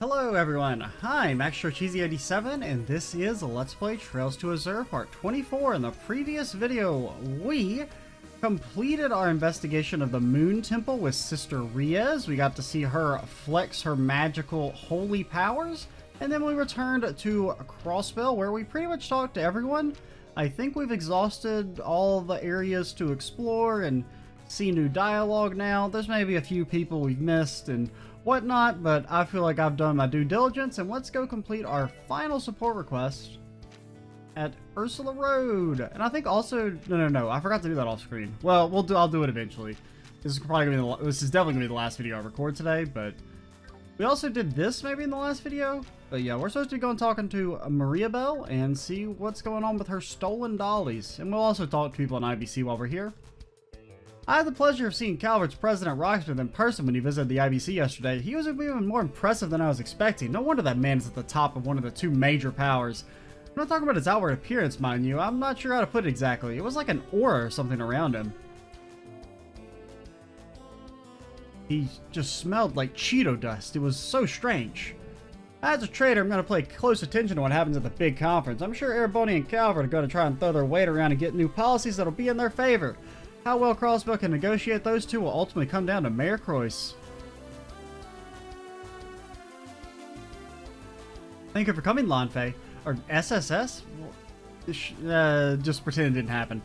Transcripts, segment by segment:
Hello everyone, I'm MaxTroCheesy87 and this is Let's Play Trails to Azure Part 24. In the previous video, we completed our investigation of the Moon Temple with Sister Riaz. We got to see her flex her magical holy powers, and then we returned to Crossbell where we pretty much talked to everyone. I think we've exhausted all the areas to explore and see new dialogue now. There's maybe a few people we've missed and whatnot, but I feel like I've done my due diligence, and let's go complete our final support request at Ursula Road. And I think also, no, I forgot to do that off screen. Well, I'll do it eventually. This is definitely gonna be the last video I record today, but we also did this maybe in the last video. But yeah, we're supposed to be going talking to Maria Bell and see what's going on with her stolen dollies. And we'll also talk to people in IBC while we're here. I had the pleasure of seeing Calvert's President Rocksmith in person when he visited the IBC yesterday. He was even more impressive than I was expecting. No wonder that man is at the top of one of the two major powers. I'm not talking about his outward appearance, mind you. I'm not sure how to put it exactly. It was like an aura or something around him. He just smelled like Cheeto dust. It was so strange. As a trader, I'm going to pay close attention to what happens at the big conference. I'm sure Ereboni and Calvert are going to try and throw their weight around and get new policies that'll be in their favor. How well Crossbell can negotiate those two will ultimately come down to Mayor Croyce. Thank you for coming, Lanfei. Or SSS? Just pretend it didn't happen.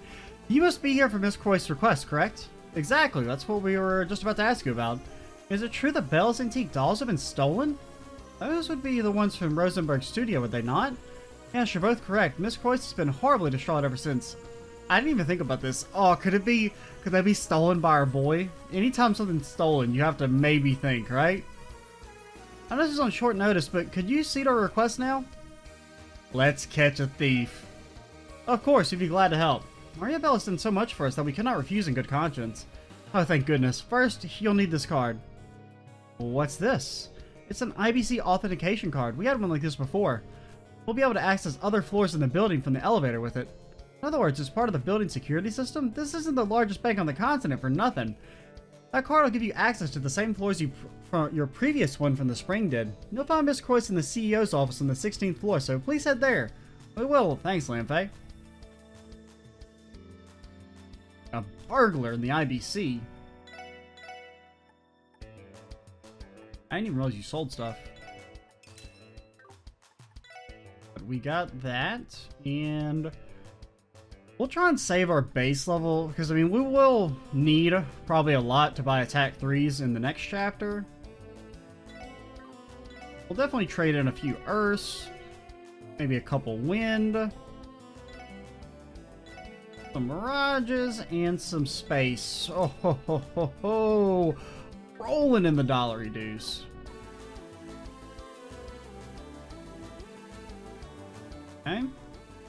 You must be here for Miss Croyce's request, correct? Exactly, that's what we were just about to ask you about. Is it true that Belle's antique dolls have been stolen? Those would be the ones from Rosenberg's studio, would they not? Yes, you're both correct. Miss Croyce has been horribly distraught ever since. I didn't even think about this. Oh, could they be stolen by our boy? Anytime something's stolen, you have to maybe think, right? I know this is on short notice, but could you cede our request now? Let's catch a thief. Of course, you'd be glad to help. Maria Bell has done so much for us that we cannot refuse in good conscience. Oh, thank goodness. First, you'll need this card. What's this? It's an IBC authentication card. We had one like this before. We'll be able to access other floors in the building from the elevator with it. In other words, as part of the building security system, this isn't the largest bank on the continent for nothing. That card will give you access to the same floors your previous one from the spring did. You'll find Miss Croyce in the CEO's office on the 16th floor, so please head there. We will. Thanks, Lanfei. A burglar in the IBC. I didn't even realize you sold stuff. But we got that, and we'll try and save our base level, because, I mean, we will need probably a lot to buy attack 3s in the next chapter. We'll definitely trade in a few Earths, maybe a couple Wind, some Mirages, and some Space. Oh, ho, ho, ho, ho. Rolling in the dollary dues. Okay.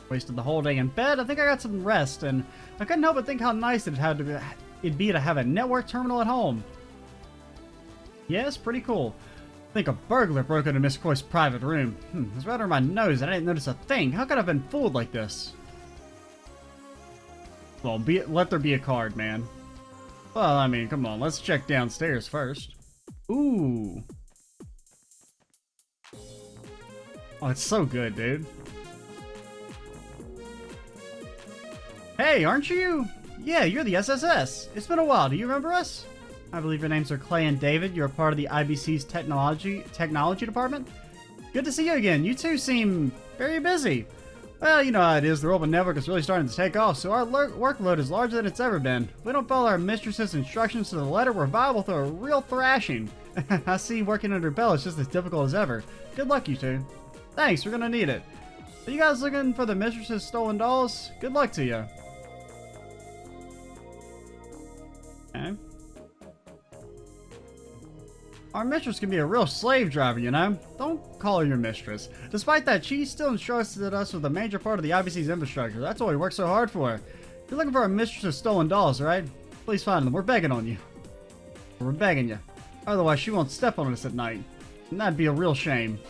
Wasted the whole day in bed. I think I got some rest, and I couldn't help but think how nice it'd be to have a network terminal at home. Yes, pretty cool. I think a burglar broke into Miss Croyce's private room. It was right under my nose, and I didn't notice a thing. How could I have been fooled like this? Well, let there be a card, man. Well, I mean, come on. Let's check downstairs first. Ooh. Oh, it's so good, dude. Hey, aren't you? Yeah, you're the SSS. It's been a while. Do you remember us? I believe your names are Clay and David. You're a part of the IBC's technology department. Good to see you again. You two seem very busy. Well, you know how it is. The Urban Network is really starting to take off, so our workload is larger than it's ever been. If we don't follow our mistress's instructions to the letter, we're liable to a real thrashing. I see working under Bell is just as difficult as ever. Good luck, you two. Thanks, we're gonna need it. Are you guys looking for the mistress's stolen dolls? Good luck to you. Okay. Our mistress can be a real slave driver, you know? Don't call her your mistress. Despite that, she still entrusted us with a major part of the IBC's infrastructure. That's why we work so hard for her. You're looking for our mistress's stolen dolls, right? Please find them. We're begging on you. We're begging you. Otherwise, she won't step on us at night. And that'd be a real shame.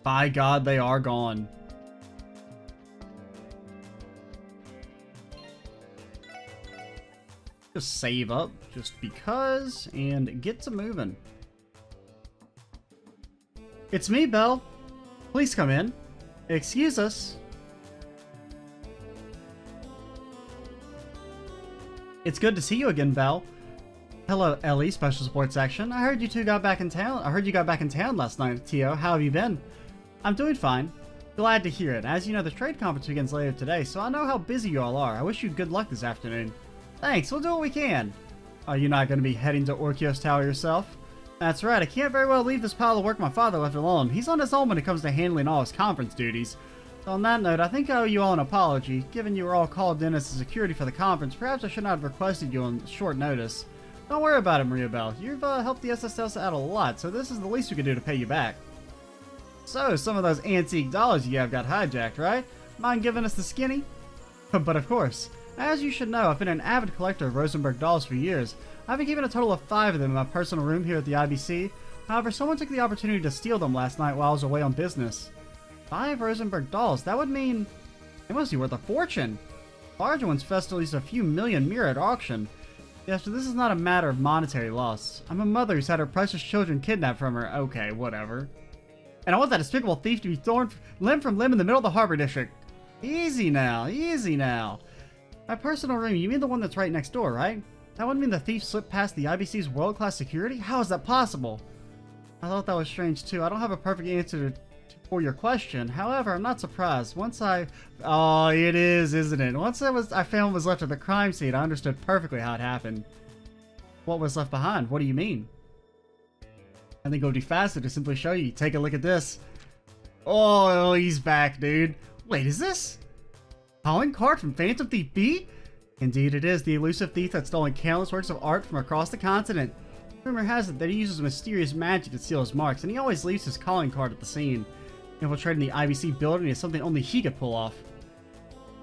By God, they are gone. Just save up, just because, and get to moving. It's me, Belle. Please come in. Excuse us. It's good to see you again, Belle. Hello, Ellie, Special Support Section. I heard you two got back in town. I heard you got back in town last night, Tio. How have you been? I'm doing fine. Glad to hear it. As you know, the trade conference begins later today, so I know how busy you all are. I wish you good luck this afternoon. Thanks, we'll do what we can. Are you not going to be heading to Orkios Tower yourself? That's right, I can't very well leave this pile of work my father left alone. He's on his own when it comes to handling all his conference duties. So on that note, I think I owe you all an apology. Given you were all called in as security for the conference, perhaps I should not have requested you on short notice. Don't worry about it, Maria Belle. You've helped the SSS out a lot, so this is the least we could do to pay you back. So, some of those antique dollars you have got hijacked, right? Mind giving us the skinny? But of course. As you should know, I've been an avid collector of Rosenberg dolls for years. I've been keeping a total of 5 of them in my personal room here at the IBC. However, someone took the opportunity to steal them last night while I was away on business. 5 Rosenberg dolls? That would mean they must be worth a fortune. Larger ones fetched at least a few million mirror at auction. Yes, but this is not a matter of monetary loss. I'm a mother who's had her precious children kidnapped from her. Okay, whatever. And I want that despicable thief to be thrown limb from limb in the middle of the Harbor District. Easy now, easy now. My personal room, you mean the one that's right next door, right? That wouldn't mean the thief slipped past the IBC's world-class security? How is that possible? I thought that was strange too. I don't have a perfect answer for your question. However, I'm not surprised. Oh, it is, isn't it? Once I found what was left of the crime scene, I understood perfectly how it happened. What was left behind? What do you mean? I think it would be faster to simply show you. Take a look at this. Oh, he's back, dude. Wait, is this calling card from Phantom Thief B? Indeed it is, the elusive thief that's stolen countless works of art from across the continent. Rumor has it that he uses mysterious magic to steal his marks, and he always leaves his calling card at the scene. Infiltrating the IBC building is something only he could pull off.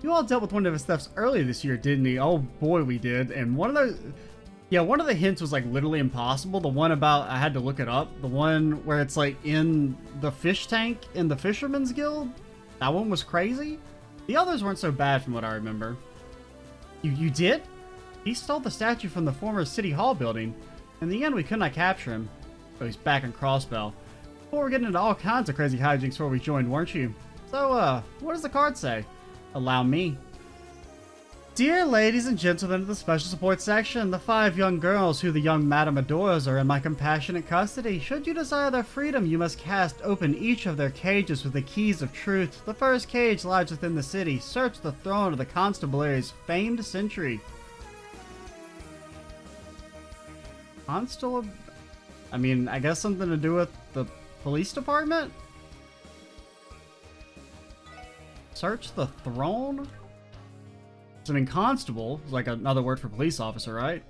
You all dealt with one of his thefts earlier this year, didn't he? Oh boy, we did. And one of the hints was like literally impossible. The one about, I had to look it up. The one where it's like in the fish tank in the Fisherman's Guild. That one was crazy. The others weren't so bad from what I remember. You did? He stole the statue from the former City Hall building. In the end, we could not capture him. So he's back in Crossbell. Before we're getting into all kinds of crazy hijinks before we joined, weren't you? So, what does the card say? Allow me. Dear ladies and gentlemen of the Special Support Section, the 5 young girls who the young Madam adores are in my compassionate custody. Should you desire their freedom, you must cast open each of their cages with the keys of truth. The first cage lies within the city. Search the throne of the Constabulary's famed sentry. I mean, I guess something to do with the police department? Search the throne? I mean, constable is like another word for police officer, right?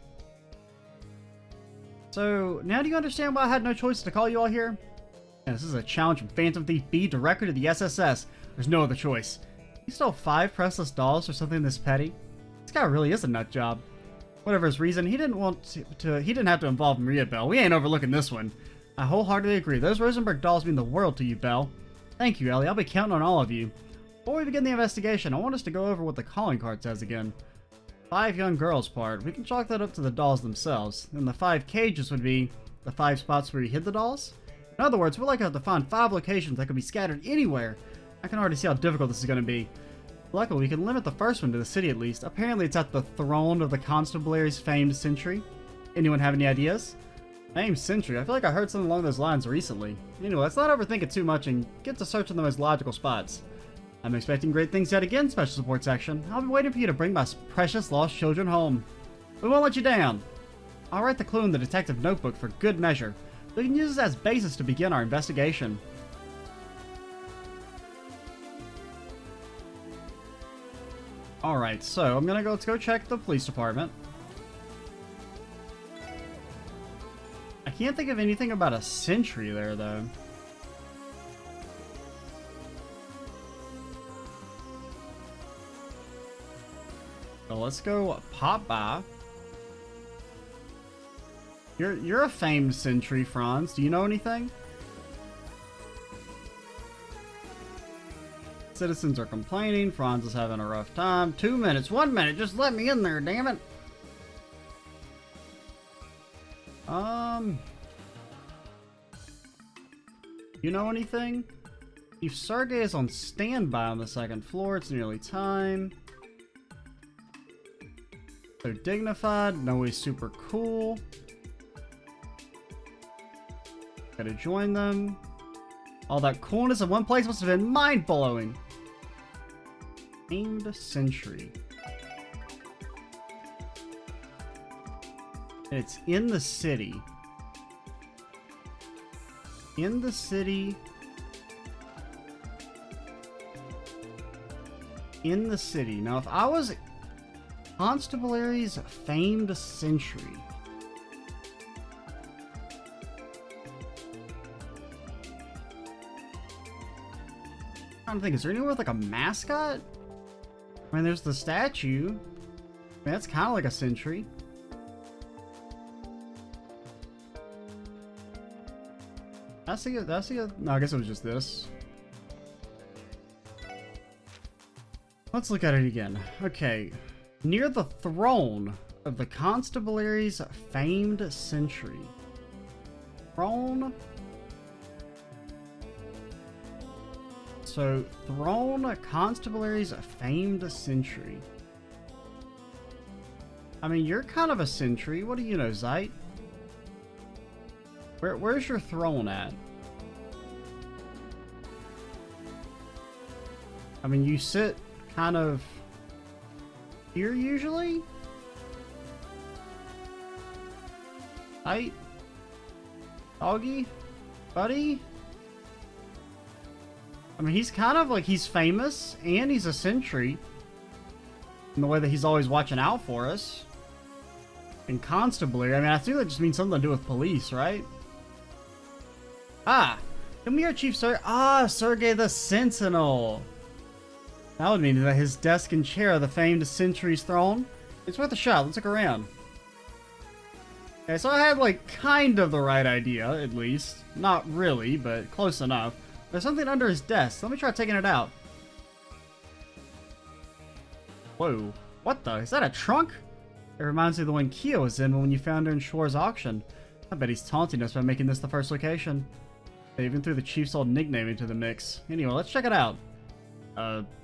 So, now do you understand why I had no choice to call you all here? Yeah, this is a challenge from Phantom Thief B directly to the SSS. There's no other choice. He stole 5 pressless dolls for something this petty? This guy really is a nut job. Whatever his reason, he didn't have to involve Maria Belle. We ain't overlooking this one. I wholeheartedly agree. Those Rosenberg dolls mean the world to you, Belle. Thank you, Ellie. I'll be counting on all of you. Before we begin the investigation, I want us to go over what the calling card says again. 5 young girls part. We can chalk that up to the dolls themselves. And the 5 cages would be the 5 spots where you hid the dolls. In other words, we're likely to have to find 5 locations that could be scattered anywhere. I can already see how difficult this is going to be. Luckily, we can limit the first one to the city at least. Apparently, it's at the throne of the Constabulary's famed sentry. Anyone have any ideas? Famed sentry? I feel like I heard something along those lines recently. Anyway, let's not overthink it too much and get to searching the most logical spots. I'm expecting great things yet again, Special Support Section. I'll be waiting for you to bring my precious lost children home. We won't let you down. I'll write the clue in the detective notebook for good measure. We can use this as basis to begin our investigation. Alright, so I'm gonna let's go check the police department. I can't think of anything about a sentry there, though. So let's go pop by. You're a famed sentry, Franz. Do you know anything? Citizens are complaining. Franz is having a rough time. 2 minutes. 1 minute. Just let me in there, damn it. You know anything? If Sergey is on standby on the second floor, it's nearly time. They're dignified. No, he's super cool. Gotta join them. All that coolness in one place must have been mind-blowing. Famed Sentry. And it's in the city. In the city. In the city. Now, if I was Constabulary's Famed Sentry, I'm trying to think, is there anywhere with like a mascot? I mean, there's the statue. I mean, that's kind of like a sentry. That's a, no, I guess it was just this. Let's look at it again. Okay. Near the throne of the Constabulary's Famed Sentry. Throne. So, throne, Constabulary's Famed Sentry. I mean, you're kind of a sentry. What do you know, Zeit? Where's your throne at? I mean, you sit kind of here usually? Right? Doggy? Buddy? I mean, he's kind of like, he's famous and he's a sentry in the way that he's always watching out for us. And constabulary, I mean, I think that just means something to do with police, right? Ah, come here, Chief Sir. Ah, Sergey the Sentinel. That would mean that his desk and chair are the famed Sentry's throne. It's worth a shot. Let's look around. Okay, so I had, like, kind of the right idea, at least. Not really, but close enough. There's something under his desk. Let me try taking it out. Whoa. What the? Is that a trunk? It reminds me of the one Kia was in when you found her in Shore's auction. I bet he's taunting us by making this the first location. They even threw the Chief's old nickname into the mix. Anyway, let's check it out.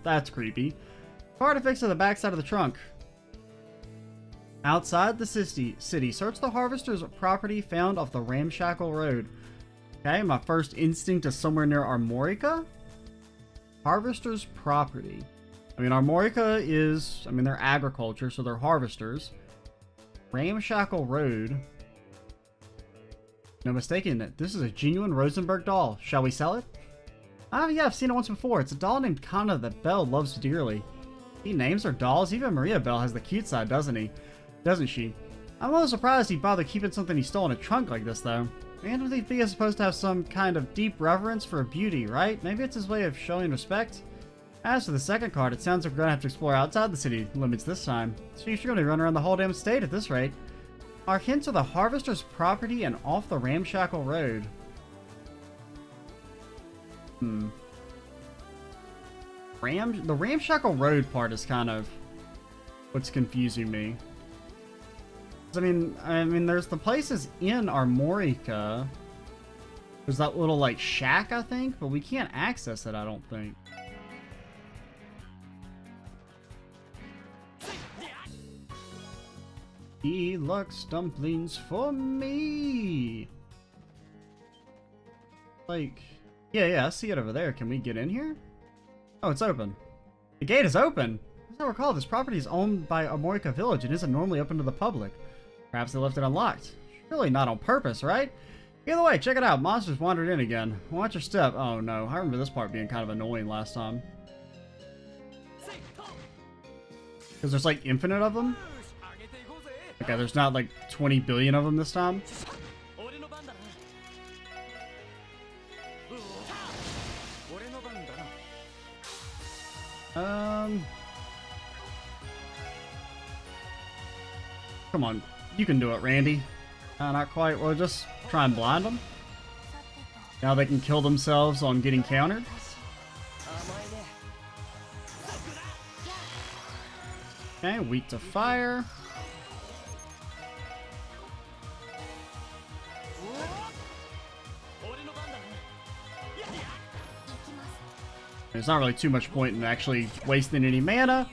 That's creepy. Artifacts on the backside of the trunk. Outside the city, search the Harvester's property found off the Ramshackle Road. Okay, my first instinct is somewhere near Armorica. Harvester's property. I mean, Armorica is, I mean, they're agriculture, so they're harvesters. Ramshackle Road. No mistaking it. This is a genuine Rosenberg doll. Shall we sell it? Yeah, I've seen it once before. It's a doll named Kana that Belle loves dearly. He names her dolls. Even Maria Belle has the cute side, doesn't she? I'm a little surprised he bothered keeping something he stole in a trunk like this, though. And would he is supposed to have some kind of deep reverence for beauty, right? Maybe it's his way of showing respect? As for the second card, it sounds like we're gonna have to explore outside the city limits this time. So you're gonna run around the whole damn state at this rate. Our hints are the Harvester's property and off the Ramshackle Road. The Ramshackle Road part is kind of what's confusing me. I mean, there's the places in Armorica. There's that little, like, shack, I think, but we can't access it, I don't think. Deluxe dumplings for me. Like, yeah, I see it over there. Can we get in here? Oh, it's open. The gate is open. As I recall, this property is owned by Armorica Village and isn't normally open to the public. Perhaps they left it unlocked. Surely not on purpose, right? Either way, check it out. Monsters wandered in again. Watch your step. Oh no, I remember this part being kind of annoying last time. Because there's like infinite of them. Okay, there's not like 20 billion of them this time. Come on. You can do it, Randy. Not quite. Well, just try and blind them. Now they can kill themselves on getting countered. Okay, weak to fire. There's not really too much point in actually wasting any mana.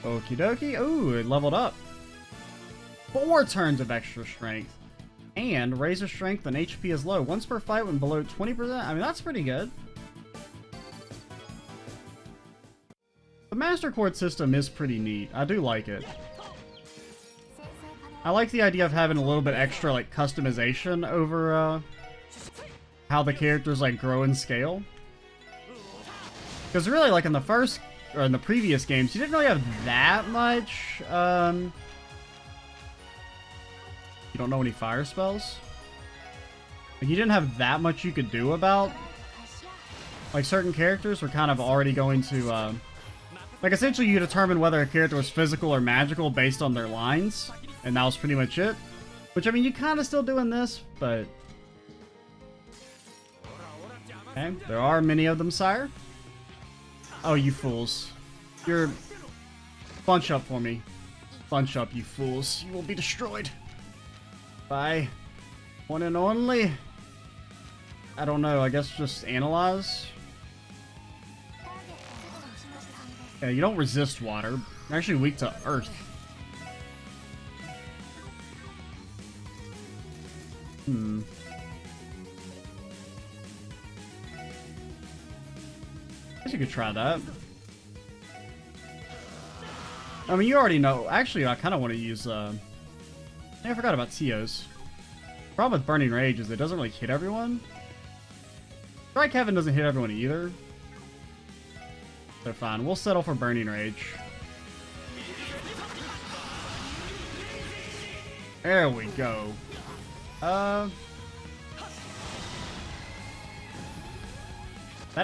Okie dokie. Ooh, it leveled up. 4 turns of extra strength. And razor strength when HP is low. Once per fight when below 20%. I mean, that's pretty good. The Master Chord system is pretty neat. I do like it. I like the idea of having a little bit extra, like, customization over, how the characters, like, grow and scale. Because really, like, in the first, or in the previous games, you didn't really have that much, You don't know any fire spells? Like, you didn't have that much you could do about... Like, certain characters were kind of already going to, like, essentially you determine whether a character was physical or magical based on their lines. And that was pretty much it. Which, I mean, you kind of still doing this, but... Okay, there are many of them, sire. Oh, you fools. You're... Bunch up for me. Bunch up, you fools. You will be destroyed. By one and only. I don't know, I guess just analyze. Yeah, you don't resist water. You're actually weak to earth. I guess you could try that. I mean, you already know. Actually, I kind of want to use, I forgot about Tio's. The problem with Burning Rage is it doesn't really hit everyone. Strike Heaven doesn't hit everyone either. So fine, we'll settle for Burning Rage. There we go. That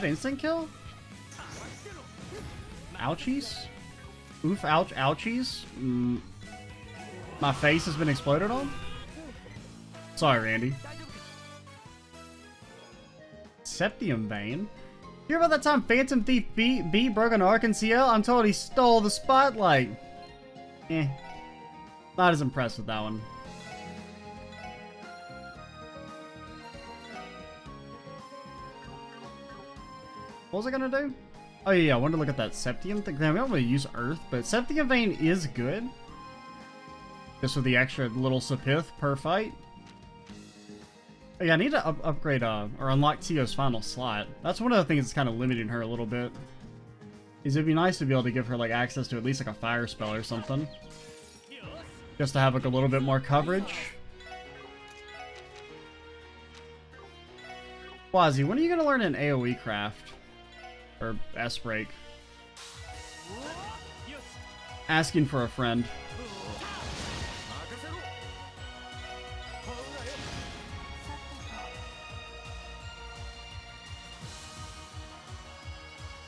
instant kill? Ouchies? Oof, ouch, ouchies? My face has been exploded on? Sorry, Randy. Septium Vein? Hear about that time Phantom Thief B broke an Arc in CL? I'm told he stole the spotlight. Not as impressed with that one. What was I gonna do? Oh yeah, I wanted to look at that Septium thing. Man, we don't really use Earth, but Septium Vein is good. Just with the extra little Sapith per fight. Oh yeah, I need to upgrade, or unlock Tio's final slot. That's one of the things that's kind of limiting her a little bit. Is it'd be nice to be able to give her, like, access to at least, like, a fire spell or something. Just to have, like, a little bit more coverage. Quasi, when are you gonna learn an AoE craft? Or S-break? Asking for a friend.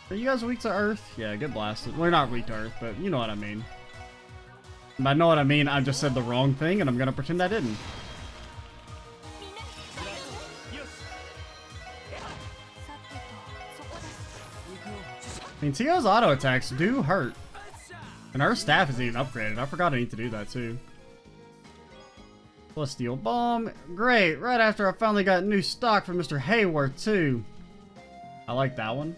Are you guys weak to Earth? Yeah, get blasted. We're not weak to Earth, but you know what I mean. By know what I mean, I just said the wrong thing, and I'm gonna pretend I didn't. I mean, Tio's auto attacks do hurt. And her staff is even upgraded. I forgot I need to do that too. Celestial Bomb. Great. Right after I finally got new stock from Mr. Hayworth too. I like that one.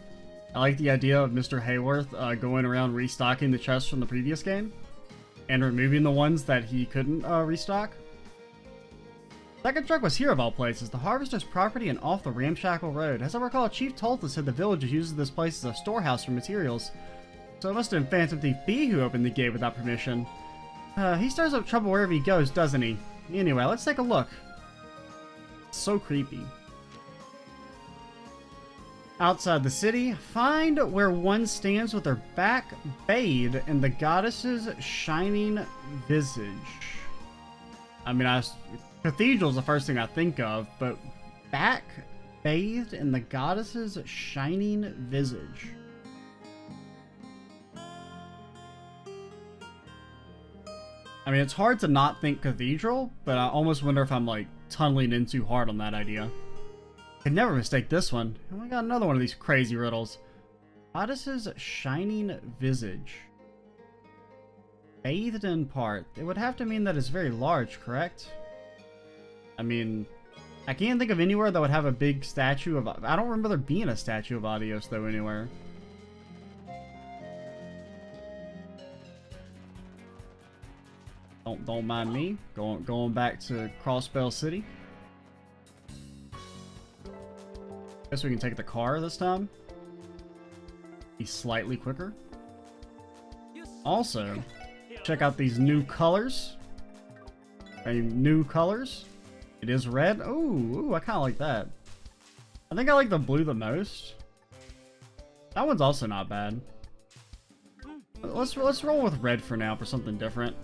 I like the idea of Mr. Hayworth going around restocking the chests from the previous game. And removing the ones that he couldn't restock. Second truck was here of all places, the Harvester's property and off the ramshackle road. As I recall, Chief Tolta said the village uses this place as a storehouse for materials. So it must have been Phantom Thief B who opened the gate without permission. He stirs up trouble wherever he goes, doesn't he? Anyway, let's take a look. It's so creepy. Outside the city, find where one stands with her back bathed in the goddess's shining visage. I mean, Cathedral's the first thing I think of, but back bathed in the goddess's shining visage. I mean, it's hard to not think Cathedral, but I almost wonder if I'm, like, tunneling in too hard on that idea. I could never mistake this one. Oh, I got another one of these crazy riddles. Goddess's shining visage. Bathed in part. It would have to mean that it's very large, correct? I mean, I can't think of anywhere that would have a big statue of... I don't remember there being a statue of Adios, though, anywhere. Don't mind me. Going back to Crossbell City. Guess we can take the car this time. Be slightly quicker. Also, check out these new colors. New colors. It is red. Ooh, I kind of like that. I think I like the blue the most. That one's also not bad. Let's roll with red for now for something different.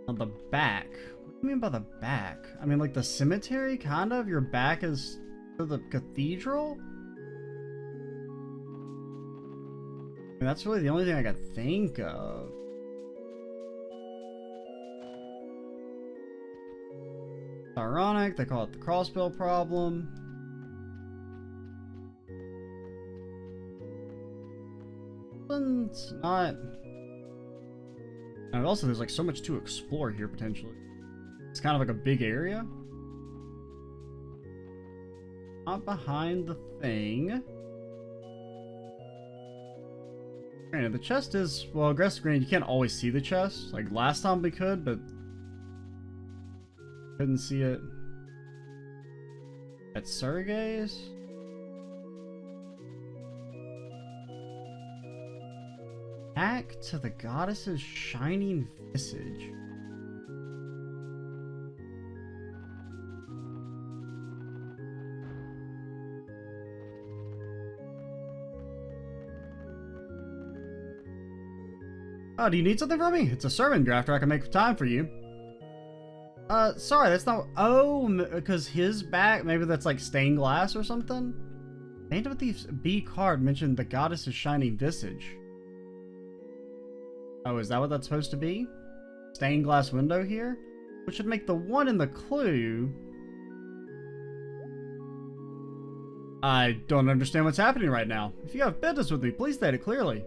On the back. What do you mean by the back? I mean, like the cemetery, kind of? Your back is to the cathedral? I mean, that's really the only thing I could think of. It's ironic, they call it the crossbill problem. It's not... And also, there's like so much to explore here, potentially. It's kind of like a big area. Not behind the thing. Granted, the chest is... Well, aggressive granted, you can't always see the chest. Like, last time we could, but... Couldn't see it. At Sergei's? Back to the goddess's shining visage. Oh, do you need something from me? It's a sermon drafter. I can make time for you. Sorry, that's not... Oh, because his back... Maybe that's like stained glass or something? Named with the B card mentioned the goddess's shining visage. Oh, is that what that's supposed to be? Stained glass window here? Which should make the one in the clue... I don't understand what's happening right now. If you have business with me, please state it clearly.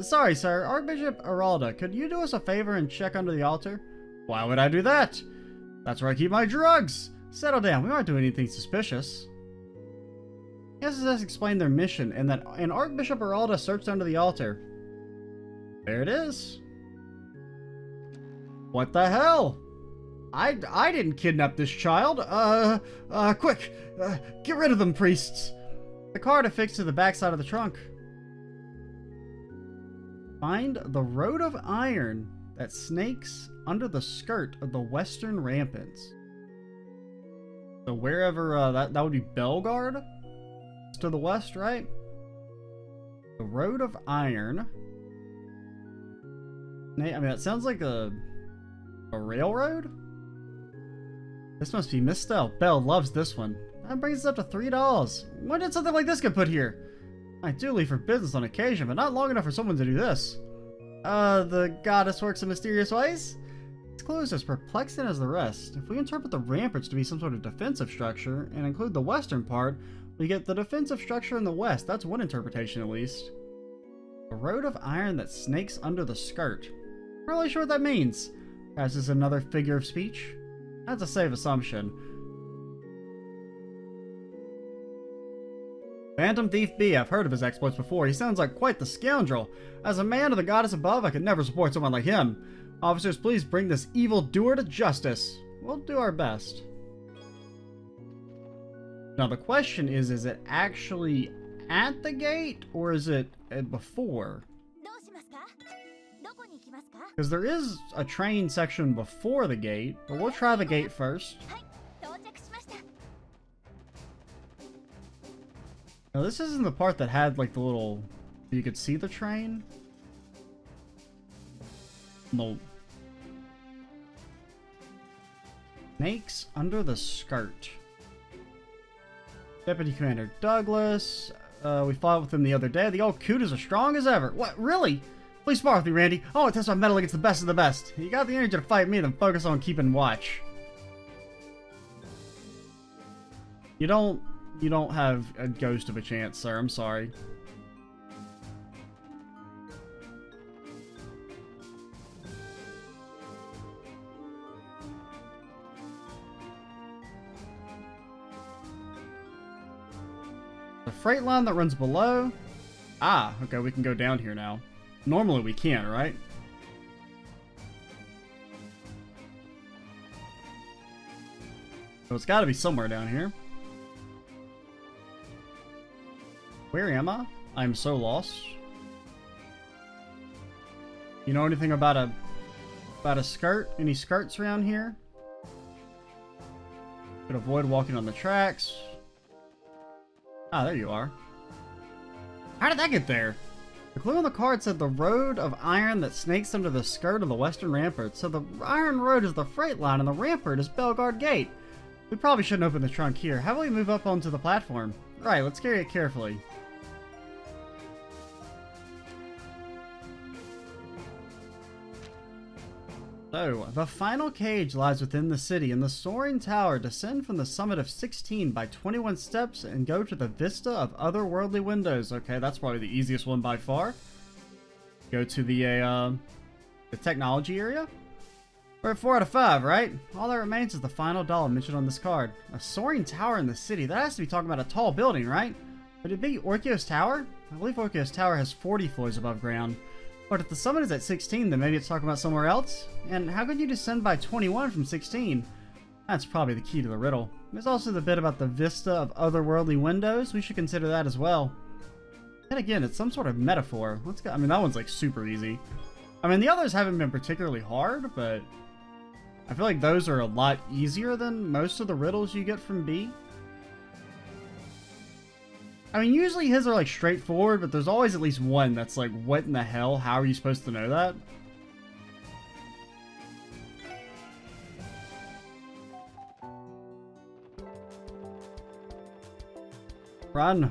Sorry, sir. Archbishop Aralda, could you do us a favor and check under the altar? Why would I do that? That's where I keep my drugs. Settle down. We aren't doing anything suspicious. Yes, let's explain their mission, and that Archbishop Aralda searched under the altar. There it is. What the hell? I didn't kidnap this child. Quick, get rid of them, priests. The card affixed to the backside of the trunk. Find the road of iron that snakes under the skirt of the western ramparts. So wherever that would be Belgard, it's to the west, right? The road of iron. I mean, that sounds like a railroad. This must be misspelled. Belle loves this one. That brings us up to $3. When did something like this get put here? I do leave for business on occasion, but not long enough for someone to do this. The goddess works in mysterious ways? This clue is as perplexing as the rest. If we interpret the ramparts to be some sort of defensive structure, and include the western part, we get the defensive structure in the west. That's one interpretation, at least. A road of iron that snakes under the skirt. Not really sure what that means. Perhaps this is another figure of speech? That's a safe assumption. Phantom Thief B, I've heard of his exploits before. He sounds like quite the scoundrel. As a man of the goddess above, I could never support someone like him. Officers, please bring this evil doer to justice. We'll do our best. Now the question is it actually at the gate, or is it before? Because there is a train section before the gate, but we'll try the gate first. Now this isn't the part that had like the little... You could see the train? No. Snakes under the skirt. Deputy Commander Douglas. We fought with him the other day. The old coot is as strong as ever. What? Really? Please spar with me, Randy. I want to test my mettle against the best of the best. You got the energy to fight me, then focus on keeping watch. You don't have a ghost of a chance, sir. I'm sorry. The freight line that runs below. Ah, okay, we can go down here now. Normally we can't, right? So it's got to be somewhere down here. Where am I? I'm so lost. You know anything about a skirt? Any skirts around here? Could avoid walking on the tracks. Ah, there you are. How did that get there? The clue on the card said the road of iron that snakes under the skirt of the western rampart. So the iron road is the freight line and the rampart is Belgard Gate. We probably shouldn't open the trunk here. How about we move up onto the platform? Right, let's carry it carefully. So, the final cage lies within the city. In the soaring tower, descend from the summit of 16 by 21 steps and go to the vista of otherworldly windows. Okay, that's probably the easiest one by far. Go to the technology area. We're at 4 out of 5, right? All that remains is the final doll mentioned on this card. A soaring tower in the city. That has to be talking about a tall building, right? Would it be Orkios Tower? I believe Orkios Tower has 40 floors above ground. But if the summit is at 16, then maybe it's talking about somewhere else? And how could you descend by 21 from 16? That's probably the key to the riddle. There's also the bit about the vista of otherworldly windows. We should consider that as well. And again, it's some sort of metaphor. Let's go. I mean, that one's like super easy. I mean, the others haven't been particularly hard, but I feel like those are a lot easier than most of the riddles you get from B. I mean, usually his are like straightforward, but there's always at least one that's like, what in the hell? How are you supposed to know that? Run.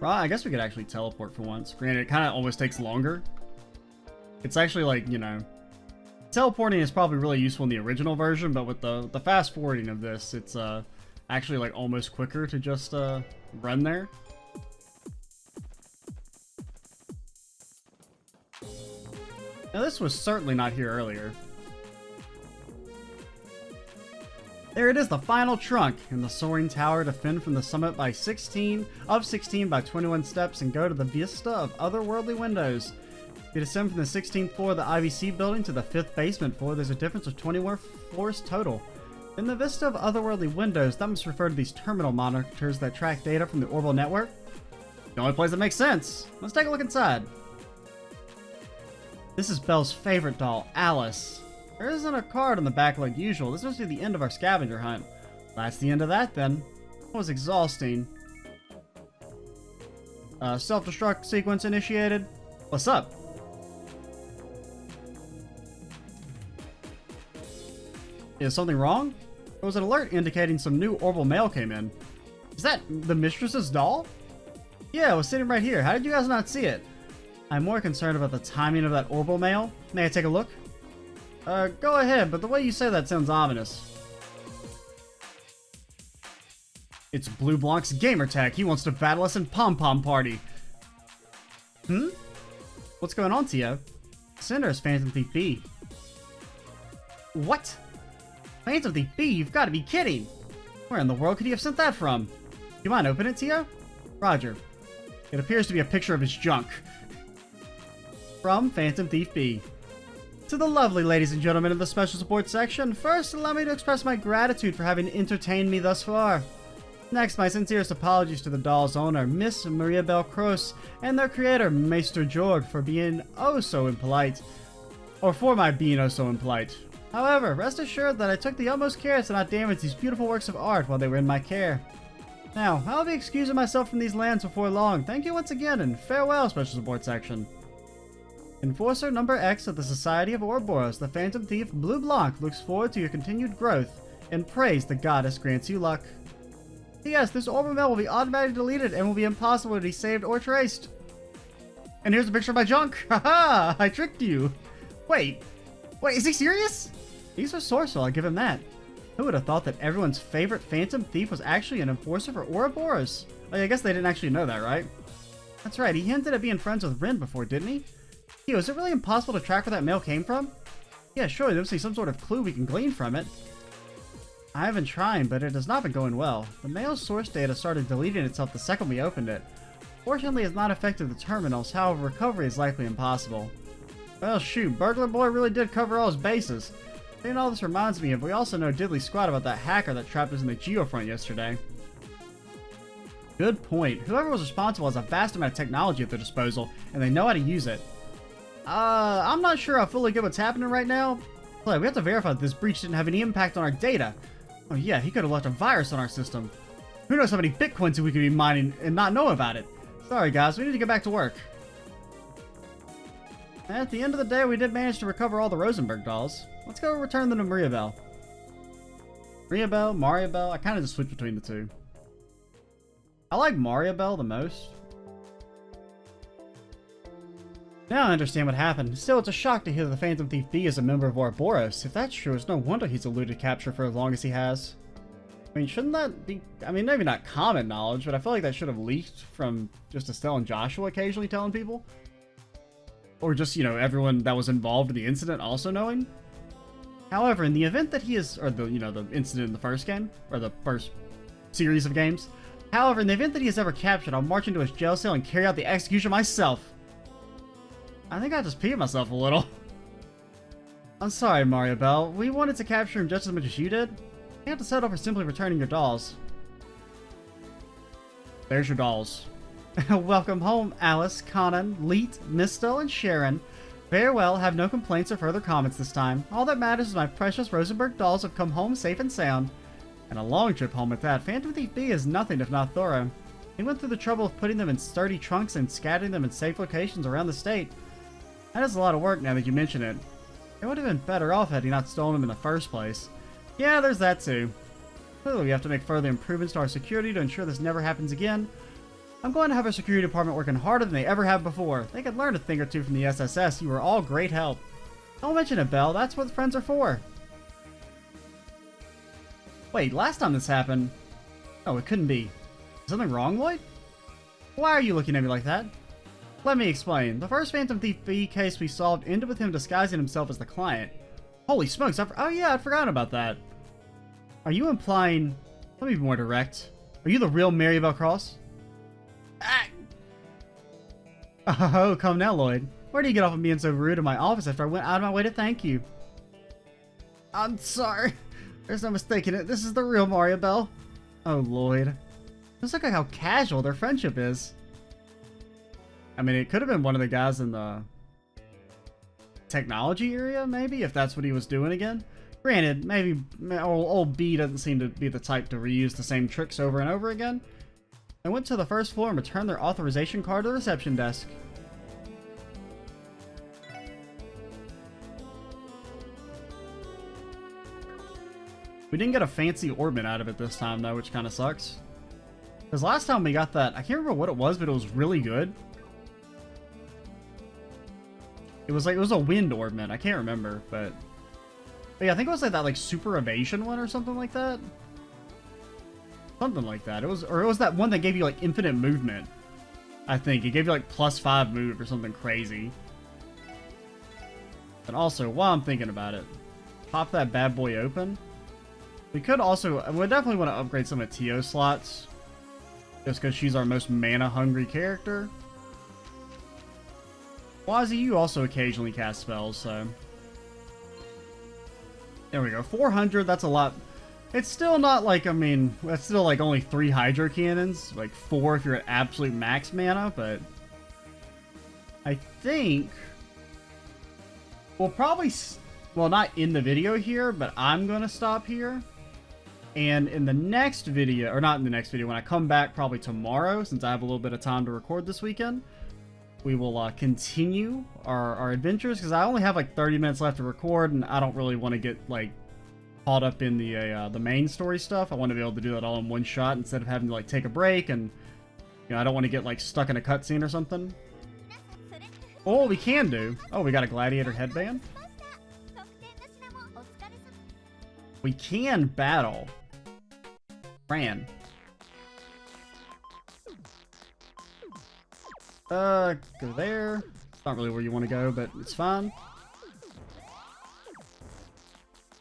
I guess we could actually teleport for once. Granted, it kind of almost takes longer. It's actually like, you know, teleporting is probably really useful in the original version, but with the fast forwarding of this, it's actually like almost quicker to just run there. Now this was certainly not here earlier. There it is, the final trunk. In the soaring tower, defend from the summit by 16 by 21 steps and go to the vista of otherworldly windows. If you descend from the 16th floor of the IVC building to the 5th basement floor, there's a difference of 21 floors total. In the vista of otherworldly windows, that must refer to these terminal monitors that track data from the orbital network. The only place that makes sense. Let's take a look inside. This is Belle's favorite doll, Alice. There isn't a card on the back like usual. This must be the end of our scavenger hunt. That's the end of that then. That was exhausting. Self-destruct sequence initiated. What's up? Is something wrong? There was an alert indicating some new orbital mail came in. Is that the mistress's doll? Yeah, it was sitting right here. How did you guys not see it? I'm more concerned about the timing of that orbital mail. May I take a look? Go ahead, but the way you say that sounds ominous. It's Blue Blanc's gamer tag. He wants to battle us in Pom Pom Party. What's going on, Tio? Send her as Phantom Thief B. What? Phantom Thief B? You've got to be kidding! Where in the world could he have sent that from? You mind open it, Tio? Roger. It appears to be a picture of his junk. From Phantom Thief B. To the lovely ladies and gentlemen of the special support section, first allow me to express my gratitude for having entertained me thus far. Next, my sincerest apologies to the doll's owner, Miss Maria Belle Croce, and their creator, Meister Jorg, for being oh so impolite. Or for my being oh so impolite. However, rest assured that I took the utmost care to not damage these beautiful works of art while they were in my care. Now, I'll be excusing myself from these lands before long. Thank you once again, and farewell, special support section. Enforcer number X of the Society of Ouroboros, the Phantom Thief Blue Blanc looks forward to your continued growth and prays the goddess grants you luck. P.S. This orbital mail will be automatically deleted and will be impossible to be saved or traced. And here's a picture of my junk. Haha! I tricked you. Wait, is he serious? He's resourceful, I'll give him that. Who would have thought that everyone's favorite Phantom Thief was actually an enforcer for Ouroboros? Oh, yeah, I guess they didn't actually know that, right? That's right, he hinted at being friends with Rin before, didn't he? Yo, is it really impossible to track where that mail came from? Yeah, sure, there must be some sort of clue we can glean from it. I have been trying, but it has not been going well. The mail's source data started deleting itself the second we opened it. Fortunately, it has not affected the terminals, however, recovery is likely impossible. Well, shoot, Burglar Boy really did cover all his bases. Saying all this reminds me of, we also know diddly squat about that hacker that trapped us in the Geofront yesterday. Good point. Whoever was responsible has a vast amount of technology at their disposal, and they know how to use it. I'm not sure I fully get what's happening right now. But we have to verify that this breach didn't have any impact on our data. Oh yeah, he could have left a virus on our system. Who knows how many bitcoins we could be mining and not know about it. Sorry guys, we need to get back to work. At the end of the day, we did manage to recover all the Rosenberg dolls. Let's go return them to Maria Bell. Maria Bell, Mario Bell, I kind of just switch between the two. I like Mario Bell the most. Now I understand what happened. Still, it's a shock to hear that the Phantom Thief B is a member of Ouroboros. If that's true, it's no wonder he's eluded capture for as long as he has. I mean, shouldn't that be... I mean, maybe not common knowledge, but I feel like that should have leaked from just Estelle and Joshua occasionally telling people. Or just, you know, everyone that was involved in the incident also knowing. However, in the event that he is... Or the, you know, the incident in the first game. Or the first series of games. However, in the event that he is ever captured, I'll march into his jail cell and carry out the execution myself. I think I just peed myself a little. I'm sorry, Mario Bell. We wanted to capture him just as much as you did. You have to settle for simply returning your dolls. There's your dolls. Welcome home, Alice, Conan, Leet, Mistel, and Sharon. Very well, have no complaints or further comments this time. All that matters is my precious Rosenberg dolls have come home safe and sound. And a long trip home at that. Phantom Thief B is nothing if not thorough. He went through the trouble of putting them in sturdy trunks and scattering them in safe locations around the state. That is a lot of work now that you mention it. It would have been better off had he not stolen them in the first place. Yeah, there's that too. Clearly we have to make further improvements to our security to ensure this never happens again. I'm going to have our security department working harder than they ever have before. They could learn a thing or two from the SSS. You were all great help. Don't mention it, Belle. That's what friends are for. Wait, last time this happened... Oh, it couldn't be. Is something wrong, Lloyd? Why are you looking at me like that? Let me explain. The first Phantom Thief B case we solved ended with him disguising himself as the client. Holy smokes, oh yeah, I'd forgotten about that. Are you implying... Let me be more direct. Are you the real Maribel Cross? Ah! Oh, come now, Lloyd. Where do you get off of being so rude in my office after I went out of my way to thank you? I'm sorry. There's no mistaking it. This is the real Mario Bell. Oh, Lloyd. Just look at how casual their friendship is. I mean, it could have been one of the guys in the technology area, maybe, if that's what he was doing again. Granted, maybe old B doesn't seem to be the type to reuse the same tricks over and over again. They went to the first floor and returned their authorization card to the reception desk. We didn't get a fancy orbit out of it this time, though, which kind of sucks. Because last time we got that, I can't remember what it was, but it was really good. It was a wind orbment. I can't remember, but yeah, I think it was like that like super evasion one or something like that. Something like that. It was that one that gave you like infinite movement. I think it gave you like +5 move or something crazy. And also, while I'm thinking about it, pop that bad boy open. We could also, we definitely want to upgrade some of Tio's slots, just because she's our most mana hungry character. Wazzy, you also occasionally cast spells, so... There we go. 400, that's a lot. It's still not like, I mean, that's still like only 3 Hydro Cannons. Like 4 if you're at absolute max mana, but... I think... We'll probably... Well, not in the video here, but I'm gonna stop here. And in the next video, or not in the next video, when I come back probably tomorrow, since I have a little bit of time to record this weekend, we will continue our adventures, because I only have like 30 minutes left to record, and I don't really want to get like caught up in the main story stuff. I want to be able to do that all in one shot instead of having to like take a break, and you know, I don't want to get like stuck in a cutscene or something. Well, what we can do... Oh, we got a gladiator headband. We can battle Fran. Go there. It's not really where you want to go, but it's fine.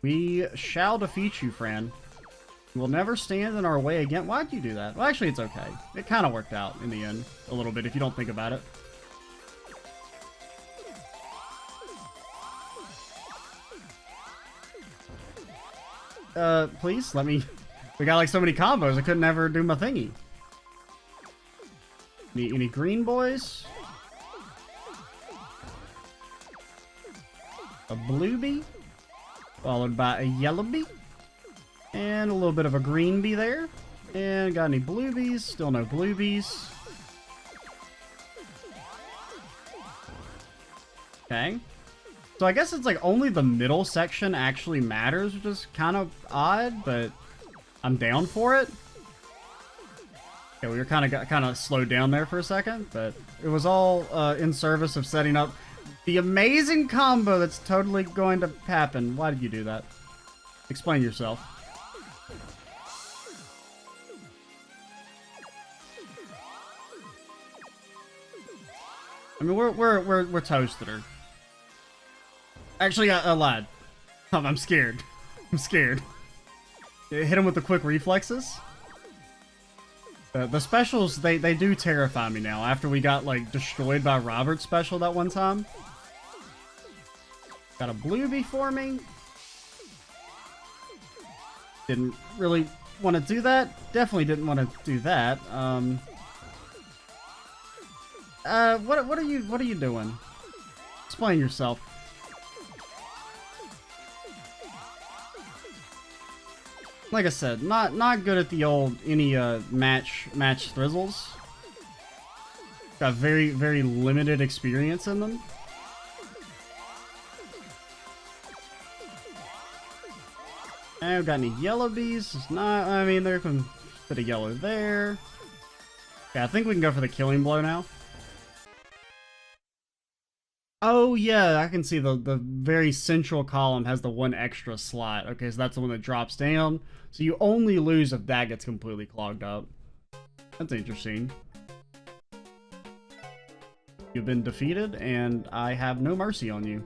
We shall defeat you, Fran. Will never stand in our way again. Why'd you do that? Well, actually, it's okay. It kind of worked out in the end a little bit if you don't think about it. Please let me. We got like so many combos. I couldn't ever do my thingy. Any green boys? A blue bee, followed by a yellow bee, and a little bit of a green bee there. And got any blue bees? Still no blue bees. Okay. So I guess it's like only the middle section actually matters, which is kind of odd, but I'm down for it. Okay, we were kind of slowed down there for a second, but it was all in service of setting up the amazing combo that's totally going to happen. Why did you do that? Explain yourself. I mean, we're toasted her. Actually, I lied. I'm scared. I'm scared. Hit him with the quick reflexes. The specials, they do terrify me now. After we got like destroyed by Robert's special that one time. Got a blue bee for me. Didn't really want to do that. Definitely didn't want to do that. What are you doing? Explain yourself. Like I said, not good at the old any match thrizzles. Got very limited experience in them. I haven't got any yellow bees. It's not. I mean, there's a bit of yellow there. Yeah, I think we can go for the killing blow now. Oh yeah, I can see the very central column has the one extra slot. Okay, so that's the one that drops down. So you only lose if that gets completely clogged up. That's interesting. You've been defeated, and I have no mercy on you.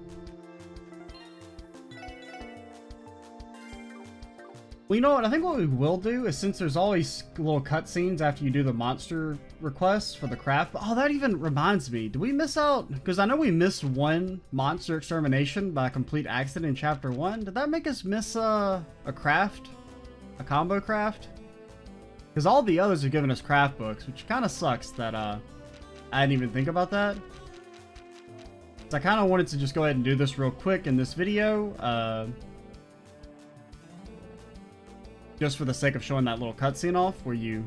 Well, you know what? I think what we will do is, since there's always little cutscenes after you do the monster requests for the craft. Oh, that even reminds me. Did we miss out? Because I know we missed one monster extermination by complete accident in Chapter 1. Did that make us miss a craft? A combo craft? Because all the others are giving us craft books, which kind of sucks that I didn't even think about that. So I kind of wanted to just go ahead and do this real quick in this video. Just for the sake of showing that little cutscene off, where you...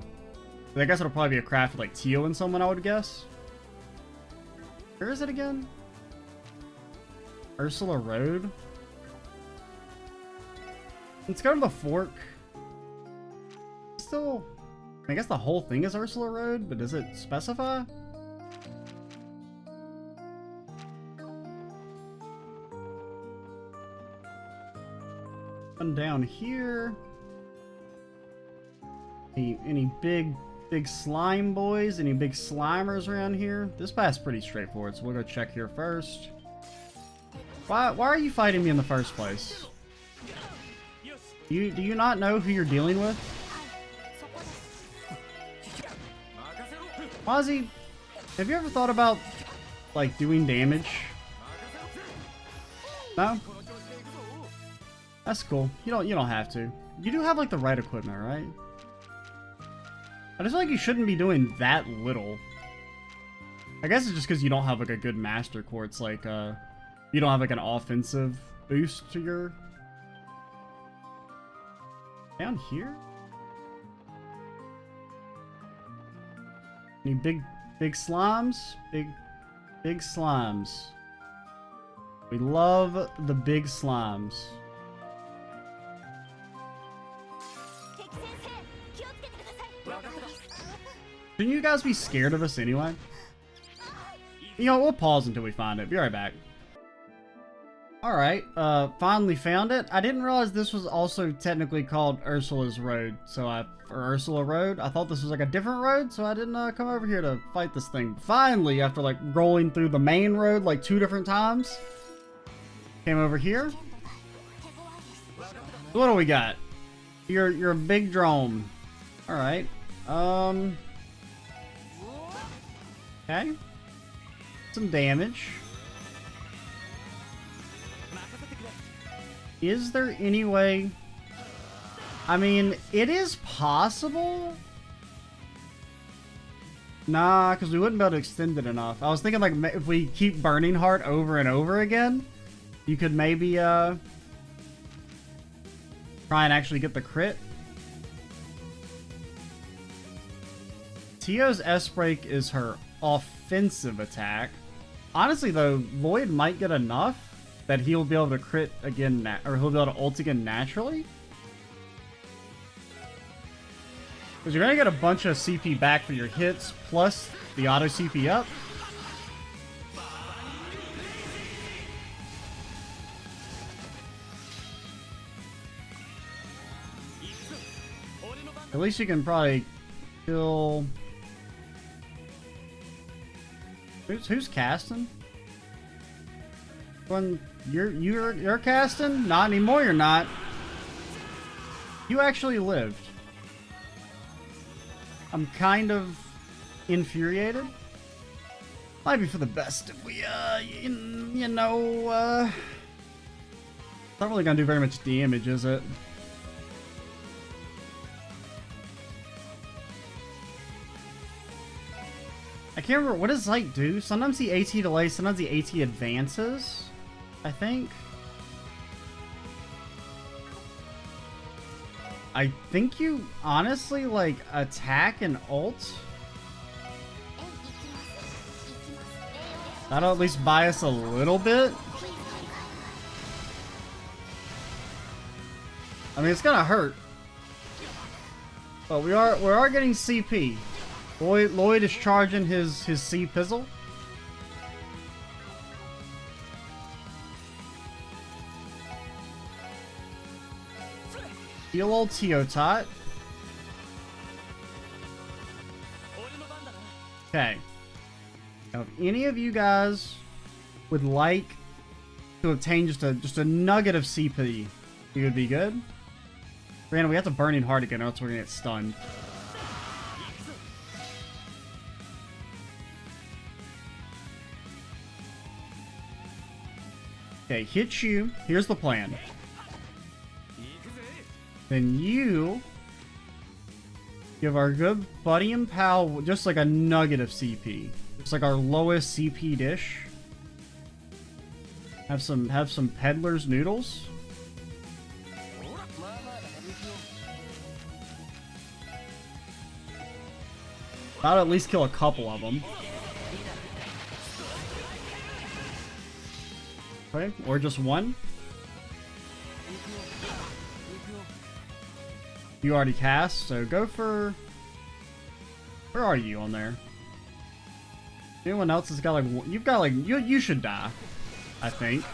I guess it'll probably be a craft with like Tio and someone, I would guess. Where is it again? Ursula Road? Let's go to the fork. Still... I guess the whole thing is Ursula Road, but does it specify? One down here. Any big slime boys? Any big slimers around here? This path's pretty straightforward, so we'll go check here first. Why are you fighting me in the first place? Do you not know who you're dealing with? Ozzy, have you ever thought about like doing damage? No? That's cool. You don't have to. You do have like the right equipment, right? I just feel like you shouldn't be doing that little. I guess it's just because you don't have like a good master core. It's like you don't have like an offensive boost to your... Down here? Any big slimes? Big slimes. We love the big slimes. Shouldn't you guys be scared of us anyway? You know, we'll pause until we find it. Be right back. Alright, finally found it. I didn't realize this was also technically called Ursula's Road, or Ursula Road. I thought this was like a different road, so I didn't come over here to fight this thing. Finally, after like rolling through the main road like 2 different times, came over here. So what do we got? You're a big drone. All right. Okay. Some damage. Is there any way? I mean, it is possible. Nah, because we wouldn't be able to extend it enough. I was thinking like if we keep Burning Heart over and over again, you could maybe try and actually get the crit. Tio's S-Break is her offensive attack. Honestly though, Lloyd might get enough that he'll be able to crit again, or he'll be able to ult again naturally. Because you're going to get a bunch of CP back for your hits, plus the auto CP up. At least you can probably kill... Who's casting? When you're casting? Not anymore, you're not. You actually lived. I'm kind of infuriated. Might be for the best if we, you know, not really gonna do very much damage, is it? I can't remember, what does Light do? Sometimes the AT delays, sometimes the AT advances, I think. I think you honestly like attack and ult. That'll at least buy us a little bit. I mean, it's gonna hurt, but we are getting CP. Lloyd is charging his C pizzle. Heal old Teotot. Okay. Now, if any of you guys would like to obtain just a nugget of CP, it would be good. Granted, we have to Burning Heart again, or else we're gonna get stunned. Okay, hit you. Here's the plan. Then you give our good buddy and pal just like a nugget of CP. It's like our lowest CP dish. Have some peddler's noodles. I'll at least kill a couple of them. Okay, or just one. You already cast, so go for... Where are you on there? Anyone else has got like... You've got like... You should die, I think.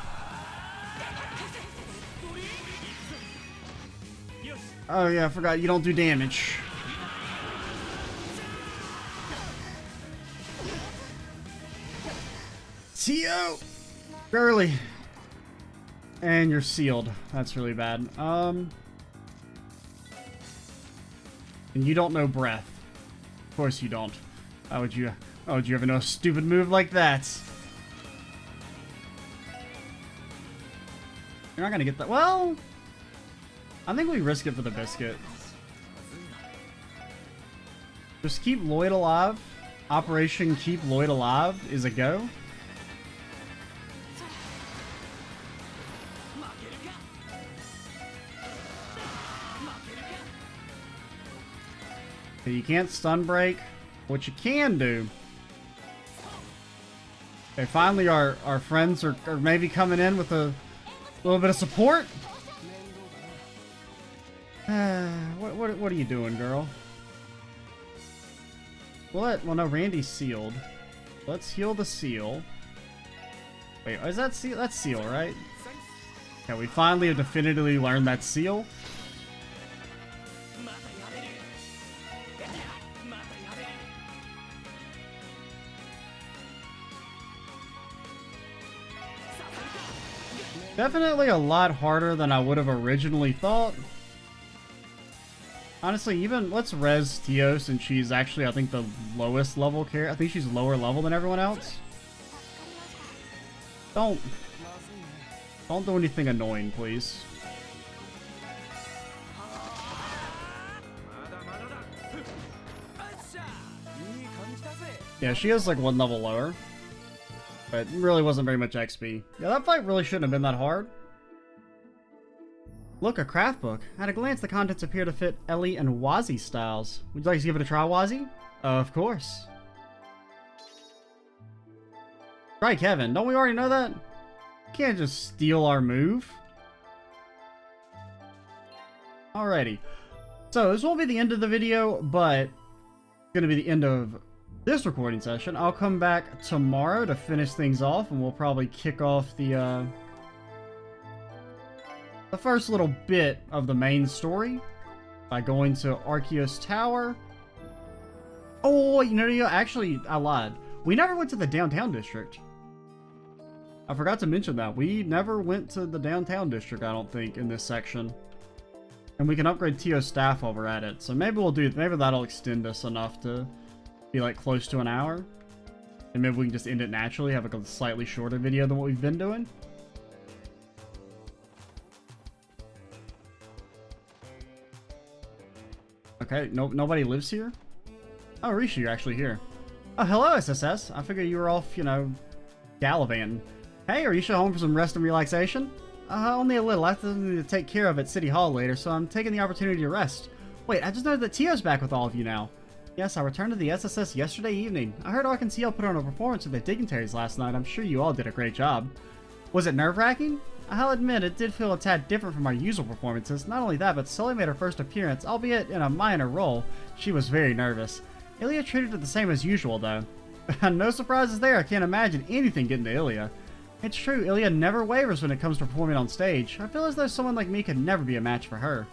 Oh yeah, I forgot you don't do damage. Tio! Early. And you're sealed. That's really bad. And you don't know breath. Of course you don't. How would you ever know a stupid move like that? You're not gonna get that. Well, I think we risk it for the biscuit. Just keep Lloyd alive. Operation Keep Lloyd Alive is a go. You can't stun break. What you can do... Okay, finally our friends are maybe coming in with a little bit of support. What are you doing, girl? Well, no, Randy's sealed. Let's heal the seal. Wait, is that seal? That's seal, right? Yeah, we finally have definitively learned that seal. Definitely a lot harder than I would have originally thought. Honestly, even let's res Tio since she's actually, I think, the lowest level character. I think she's lower level than everyone else. Don't do anything annoying, please. Yeah, she is like one level lower. But really wasn't very much XP. Yeah, that fight really shouldn't have been that hard. Look, a craft book. At a glance, the contents appear to fit Ellie and Wazzy styles. Would you like to give it a try, Wazzy? Of course. Right, Kevin. Don't we already know that? You can't just steal our move. Alrighty. So, this won't be the end of the video, but it's going to be the end of this recording session. I'll come back tomorrow to finish things off, and we'll probably kick off the first little bit of the main story by going to Arceus Tower. Oh, you know, actually, I lied. We never went to the downtown district. I forgot to mention that. We never went to the downtown district, I don't think, in this section. And we can upgrade Tio's staff while we're at it. So maybe we'll do, maybe that'll extend us enough to be like close to an hour. And maybe we can just end it naturally, have like a slightly shorter video than what we've been doing. Okay, nobody lives here? Oh, Risha, you're actually here. Oh, hello, SSS. I figured you were off, you know, gallivanting. Hey, are you home for some rest and relaxation? Only a little. I have to take care of at City Hall later, so I'm taking the opportunity to rest. Wait, I just noticed that Tio's back with all of you now. Yes, I returned to the SSS yesterday evening. I heard Ark and CL put on a performance with the dignitaries last night. I'm sure you all did a great job. Was it nerve-wracking? I'll admit, it did feel a tad different from our usual performances. Not only that, but Sully made her first appearance, albeit in a minor role. She was very nervous. Ilya treated her the same as usual, though. No surprises there. I can't imagine anything getting to Ilya. It's true, Ilya never wavers when it comes to performing on stage. I feel as though someone like me could never be a match for her.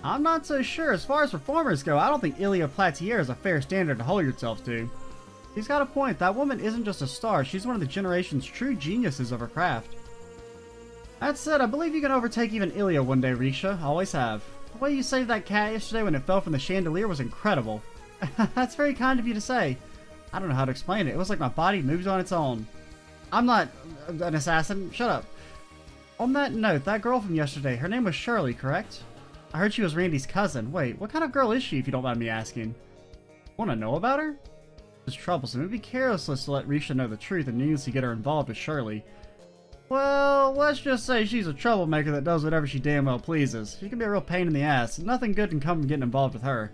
I'm not so sure. As far as performers go, I don't think Ilya Platier is a fair standard to hold yourself to. He's got a point. That woman isn't just a star. She's one of the generation's true geniuses of her craft. That said, I believe you can overtake even Ilya one day, Risha. Always have. The way you saved that cat yesterday when it fell from the chandelier was incredible. That's very kind of you to say. I don't know how to explain it. It was like my body moved on its own. I'm not an assassin. Shut up. On that note, that girl from yesterday, her name was Shirley, correct? I heard she was Randy's cousin. Wait, what kind of girl is she, if you don't mind me asking? Want to know about her? It's troublesome. It'd be careless to let Risha know the truth and needlessly get her involved with Shirley. Well, let's just say she's a troublemaker that does whatever she damn well pleases. She can be a real pain in the ass. Nothing good can come from getting involved with her.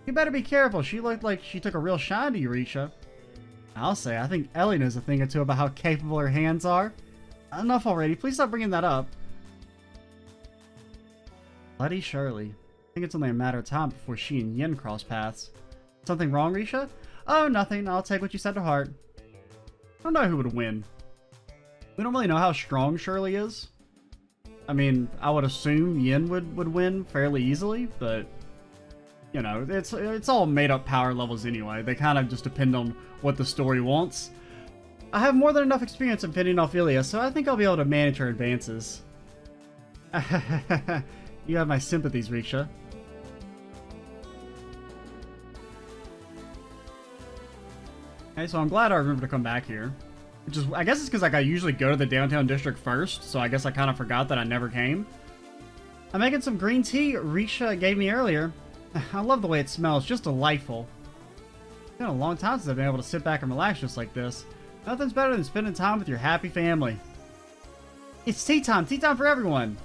You better be careful. She looked like she took a real shine to you, Risha. I'll say, I think Ellie knows a thing or two about how capable her hands are. Enough already. Please stop bringing that up. Bloody Shirley. I think it's only a matter of time before she and Yin cross paths. Something wrong, Risha? Oh, nothing. I'll take what you said to heart. I don't know who would win. We don't really know how strong Shirley is. I mean, I would assume Yin would win fairly easily, but you know, it's all made up power levels anyway. They kind of just depend on what the story wants. I have more than enough experience in fending off Ilya, so I think I'll be able to manage her advances. You have my sympathies, Risha. Okay, so I'm glad I remembered to come back here. Which is, I guess it's because like I usually go to the downtown district first, so I guess I kind of forgot that I never came. I'm making some green tea Risha gave me earlier. I love the way it smells, just delightful. It's been a long time since I've been able to sit back and relax just like this. Nothing's better than spending time with your happy family. It's tea time for everyone!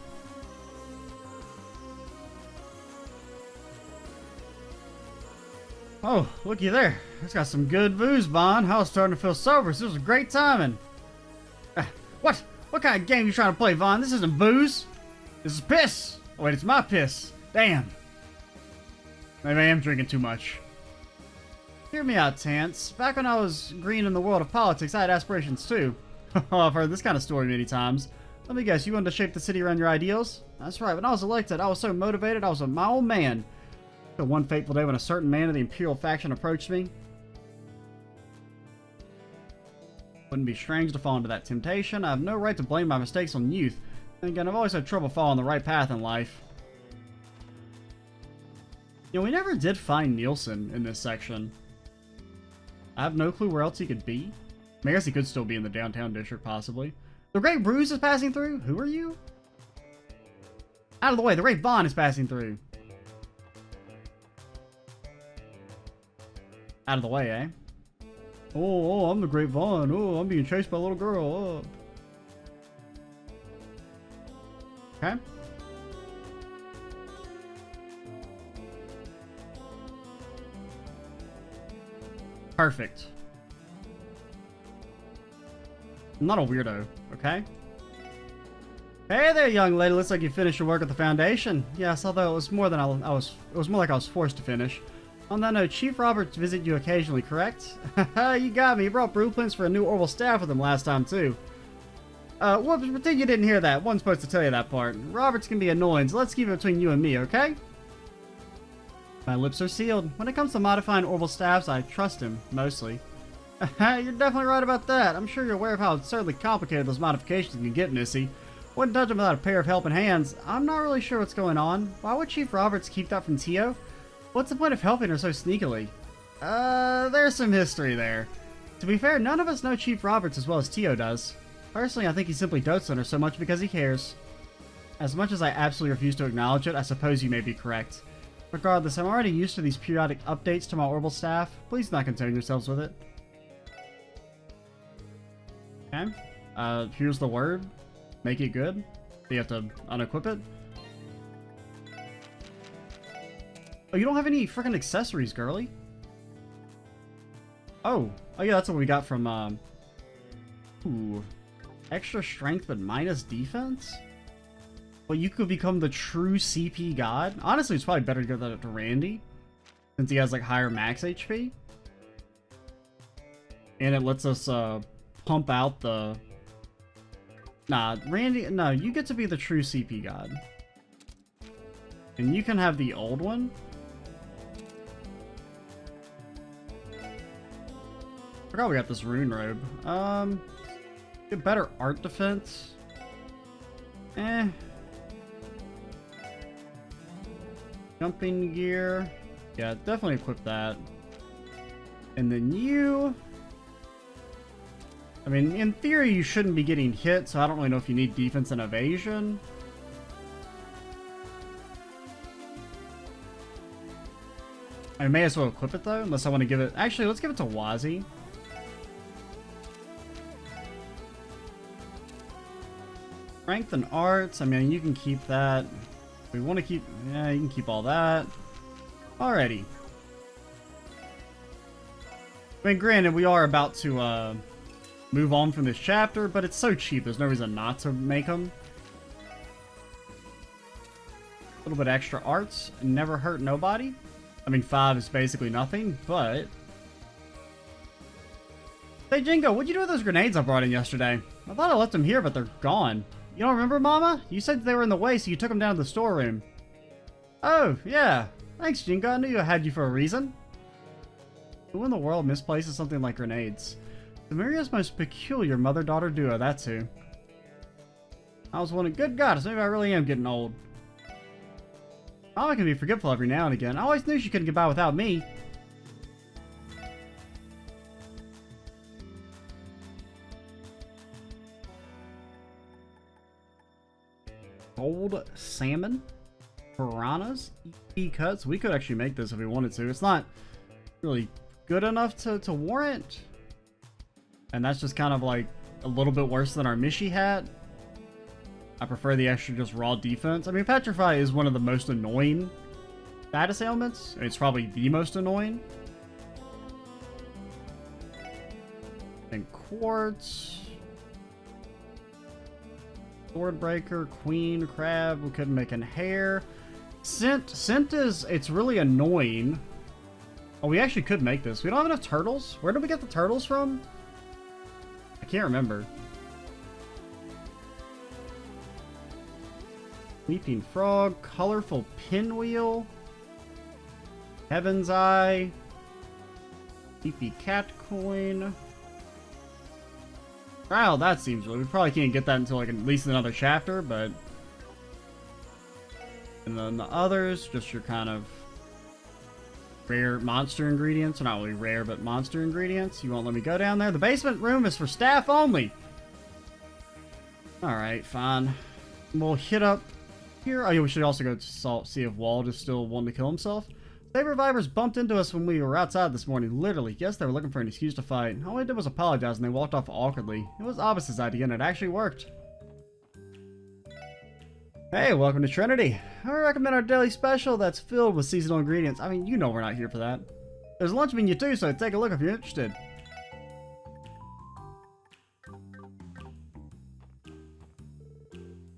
Oh, looky there. It's got some good booze, Bond. I was starting to feel sober, so this was great timing. What? What kind of game are you trying to play, Vaughn? This isn't booze. This is piss. Oh, wait, it's my piss. Damn. Maybe I am drinking too much. Hear me out, Tance. Back when I was green in the world of politics, I had aspirations too. Oh, I've heard this kind of story many times. Let me guess, you wanted to shape the city around your ideals? That's right, when I was elected, I was so motivated, I was my own man. The one fateful day when a certain man of the Imperial faction approached me. Wouldn't be strange to fall into that temptation. I have no right to blame my mistakes on youth. And again, I've always had trouble following the right path in life. You know, we never did find Nielsen in this section. I have no clue where else he could be. I mean, I guess he could still be in the downtown district, possibly. The Great Bruise is passing through? Who are you? Out of the way, the Great Vaughn is passing through. Out of the way, eh? Oh, I'm the Great Vaughn. Oh, I'm being chased by a little girl. Oh. Okay. Perfect. I'm not a weirdo, okay? Hey there, young lady. Looks like you finished your work at the Foundation. Yes, although it was more than it was more like I was forced to finish. On that note, Chief Roberts visit you occasionally, correct? Haha, you got me. He brought blueprints for a new orbital staff with him last time, too. Whoops, pretend you didn't hear that. Wasn't supposed to tell you that part. Roberts can be annoying, so let's keep it between you and me, okay? My lips are sealed. When it comes to modifying orbital staffs, I trust him, mostly. You're definitely right about that. I'm sure you're aware of how absurdly complicated those modifications can get, Missy. Wouldn't touch them without a pair of helping hands. I'm not really sure what's going on. Why would Chief Roberts keep that from Tio? What's the point of helping her so sneakily? There's some history there. To be fair, none of us know Chief Roberts as well as Tio does. Personally, I think he simply dotes on her so much because he cares. As much as I absolutely refuse to acknowledge it, I suppose you may be correct. Regardless, I'm already used to these periodic updates to my orbital staff. Please do not concern yourselves with it. Okay. Here's the word. Make it good. You have to unequip it. Oh, you don't have any freaking accessories, girly. Oh. Oh yeah, that's what we got from, Ooh. Extra strength but minus defense? Well, you could become the true CP god. Honestly, it's probably better to give that to Randy, since he has, like, higher max HP. And it lets us, pump out the... Nah, Randy... No, you get to be the true CP god. And you can have the old one. I forgot we got this rune robe. Get better art defense. Jumping gear. Yeah, definitely equip that. And then you... I mean, in theory, you shouldn't be getting hit, so I don't really know if you need defense and evasion. I may as well equip it, though, unless I want to give it... Actually, let's give it to Wazzy. Strength and arts, I mean, you can keep that. If we want to keep... Yeah, you can keep all that. Alrighty. I mean, granted, we are about to, move on from this chapter, but it's so cheap, there's no reason not to make them. A little bit extra arts, never hurt nobody. I mean, 5 is basically nothing, but... Hey, Jingo, what'd you do with those grenades I brought in yesterday? I thought I left them here, but they're gone. You don't remember, Mama? You said they were in the way, so you took them down to the storeroom. Oh, yeah. Thanks, Jingo. I knew I had you for a reason. Who in the world misplaces something like grenades? Samaria's most peculiar mother-daughter duo, that's who. I was wondering, good God, maybe I really am getting old. Mama can be forgetful every now and again. I always knew she couldn't get by without me. Gold salmon, piranhas, EP cuts. We could actually make this if we wanted to. It's not really good enough to warrant. And that's just kind of like a little bit worse than our Mishi hat. I prefer the extra just raw defense. I mean, Petrify is one of the most annoying status ailments. It's probably the most annoying. And quartz. Swordbreaker, Queen, Crab, we couldn't make an hair. Scent is, it's really annoying. Oh, we actually could make this. We don't have enough turtles? Where did we get the turtles from? I can't remember. Weeping Frog, Colorful Pinwheel, Heaven's Eye, Sleepy Cat Coin. Wow, that seems really... We probably can't get that until like at least another chapter, but... And then the others, just your kind of rare monster ingredients. Or not really rare, but monster ingredients. You won't let me go down there. The basement room is for staff only. Alright, fine. We'll hit up here. Oh yeah, we should also go to see if Wald is still wanting to kill himself. Saber Vipers bumped into us when we were outside this morning, literally. Yes, they were looking for an excuse to fight. All they did was apologize and they walked off awkwardly. It was Abbas's idea and it actually worked. Hey, welcome to Trinity. I recommend our daily special that's filled with seasonal ingredients. I mean, you know we're not here for that. There's a lunch menu too, so take a look if you're interested.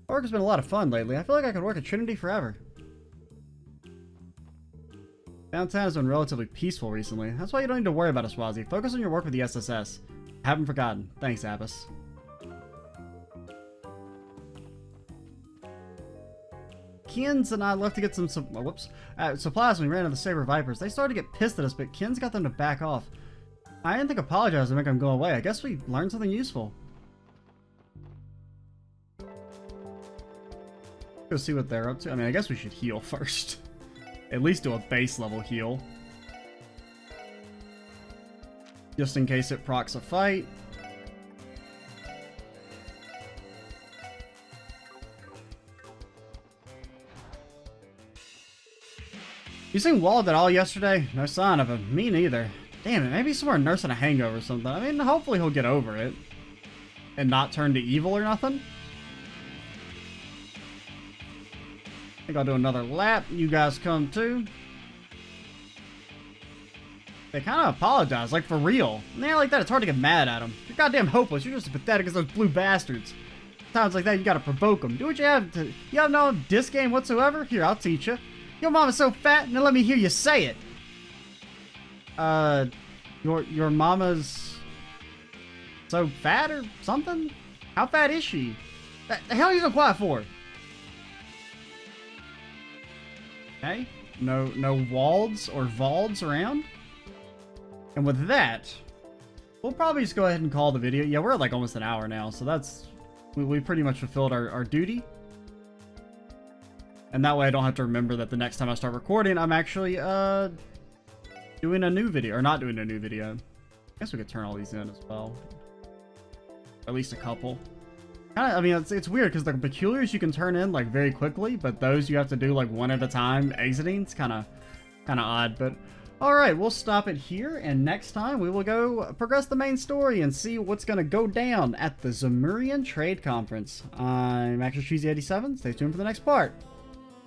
Work has been a lot of fun lately. I feel like I could work at Trinity forever. Downtown has been relatively peaceful recently. That's why you don't need to worry about us, Swazi. Focus on your work with the SSS. Haven't forgotten. Thanks, Abbas. Kins and I left to get some supplies when we ran into the Saber Vipers. They started to get pissed at us, but Kins got them to back off. I didn't think apologizing would make them go away. I guess we learned something useful. Go see what they're up to. I mean, I guess we should heal first. At least do a base level heal. Just in case it procs a fight. You seen Wald at all yesterday? No sign of him. Me neither. Damn it, maybe he's somewhere nursing a hangover or something. I mean, hopefully he'll get over it. And not turn to evil or nothing. I think I'll do another lap. You guys come too. They kind of apologize, like for real. Man, like that, it's hard to get mad at them. You're goddamn hopeless. You're just as pathetic as those blue bastards. Times like that, you gotta provoke them. Do what you have to. You have no disc game whatsoever? Here, I'll teach you. Your mama's so fat, now let me hear you say it. Your mama's so fat or something? How fat is she? The hell are you so quiet for? Okay, no Walds or Valds around. And with that, we'll probably just go ahead and call the video. Yeah, we're at like almost an hour now, so that's we pretty much fulfilled our duty. And that way I don't have to remember that the next time I start recording, I'm actually doing a new video, or not doing a new video. I guess we could turn all these in as well. At least a couple. Kinda, I mean, it's weird because the peculiars you can turn in like very quickly, but those you have to do like one at a time exiting. It's kind of odd, but all right, we'll stop it here, and next time we will go progress the main story and see what's going to go down at the Zemurian Trade Conference. I'm Max Cheesy 87. Stay tuned for the next part,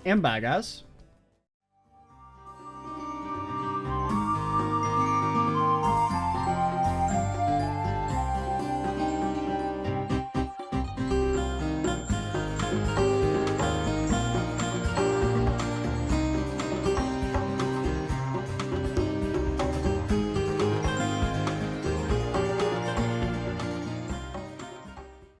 and bye, guys.